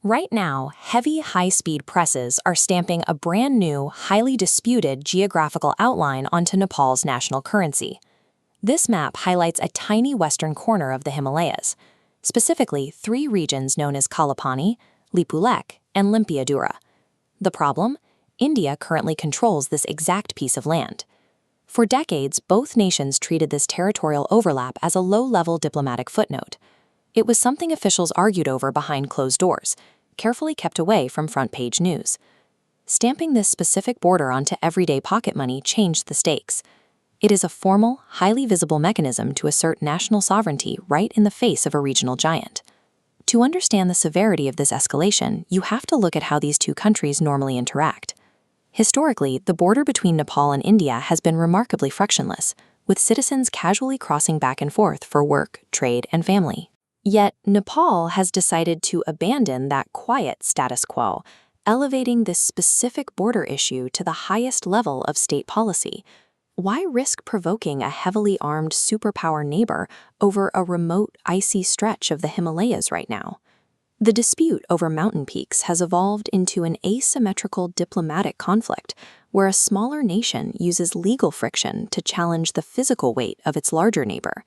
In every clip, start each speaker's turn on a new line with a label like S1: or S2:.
S1: Right now, heavy, high-speed presses are stamping a brand new, highly disputed geographical outline onto Nepal's national currency. This map highlights a tiny western corner of the Himalayas, specifically 3 regions known as Kalapani, Lipulekh, and Limpiadura. The problem? India currently controls this exact piece of land. For decades, both nations treated this territorial overlap as a low-level diplomatic footnote. It was something officials argued over behind closed doors, carefully kept away from front-page news. Stamping this specific border onto everyday pocket money changed the stakes. It is a formal, highly visible mechanism to assert national sovereignty right in the face of a regional giant. To understand the severity of this escalation, you have to look at how these two countries normally interact. Historically, the border between Nepal and India has been remarkably frictionless, with citizens casually crossing back and forth for work, trade, and family. Yet, Nepal has decided to abandon that quiet status quo, elevating this specific border issue to the highest level of state policy. Why risk provoking a heavily armed superpower neighbor over a remote, icy stretch of the Himalayas right now? The dispute over mountain peaks has evolved into an asymmetrical diplomatic conflict, where a smaller nation uses legal friction to challenge the physical weight of its larger neighbor.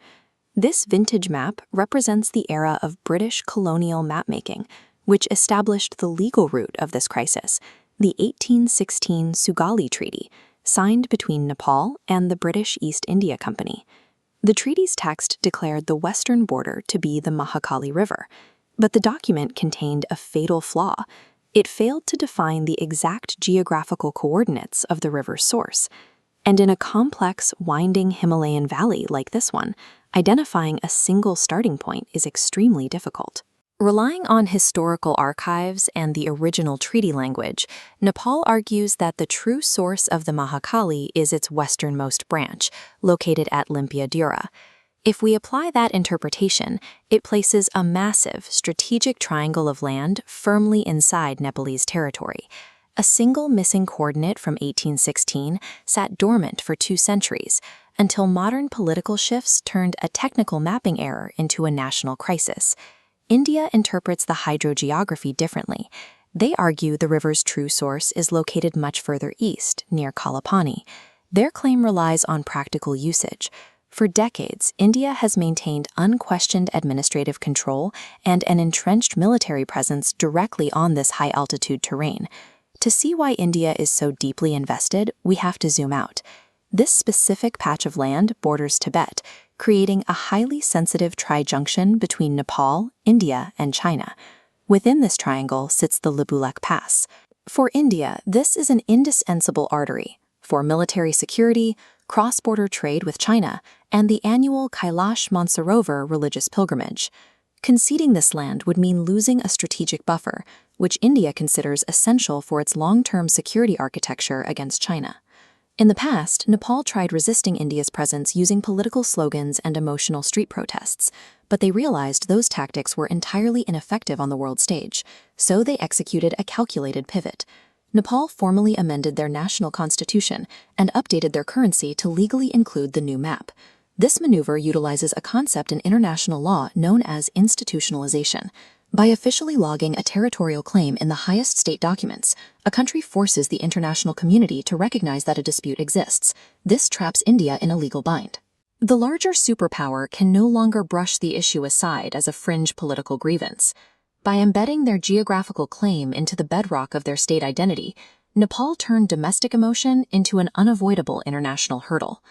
S1: This vintage map represents the era of British colonial mapmaking, which established the legal root of this crisis, the 1816 Sugali Treaty, signed between Nepal and the British East India Company. The treaty's text declared the western border to be the Mahakali River, but the document contained a fatal flaw. It failed to define the exact geographical coordinates of the river's source. And in a complex, winding Himalayan valley like this one, identifying a single starting point is extremely difficult. Relying on historical archives and the original treaty language, Nepal argues that the true source of the Mahakali is its westernmost branch, located at Limpiadura. If we apply that interpretation, it places a massive, strategic triangle of land firmly inside Nepalese territory. A single missing coordinate from 1816 sat dormant for 2 centuries, until modern political shifts turned a technical mapping error into a national crisis. India interprets the hydrogeography differently. They argue the river's true source is located much further east, near Kalapani. Their claim relies on practical usage. For decades, India has maintained unquestioned administrative control and an entrenched military presence directly on this high-altitude terrain. To see why India is so deeply invested, we have to zoom out. This specific patch of land borders Tibet, creating a highly sensitive tri-junction between Nepal, India, and China. Within this triangle sits the Lipulekh Pass. For India, this is an indispensable artery for military security, cross-border trade with China, and the annual Kailash Mansarovar religious pilgrimage. Conceding this land would mean losing a strategic buffer, which India considers essential for its long-term security architecture against China. In the past, Nepal tried resisting India's presence using political slogans and emotional street protests, but they realized those tactics were entirely ineffective on the world stage, so they executed a calculated pivot. Nepal formally amended their national constitution and updated their currency to legally include the new map. This maneuver utilizes a concept in international law known as institutionalization. By officially logging a territorial claim in the highest state documents, a country forces the international community to recognize that a dispute exists. This traps India in a legal bind. The larger superpower can no longer brush the issue aside as a fringe political grievance. By embedding their geographical claim into the bedrock of their state identity, Nepal turned domestic emotion into an unavoidable international hurdle.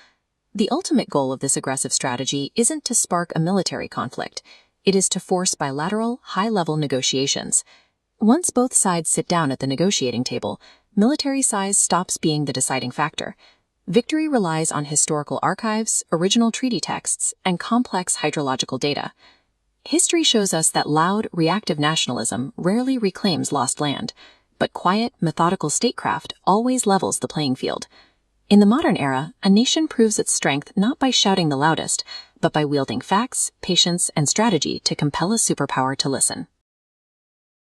S1: The ultimate goal of this aggressive strategy isn't to spark a military conflict. It is to force bilateral, high-level negotiations. Once both sides sit down at the negotiating table, military size stops being the deciding factor. Victory relies on historical archives, original treaty texts, and complex hydrological data. History shows us that loud, reactive nationalism rarely reclaims lost land, but quiet, methodical statecraft always levels the playing field. In the modern era, a nation proves its strength not by shouting the loudest, but by wielding facts, patience, and strategy to compel a superpower to listen.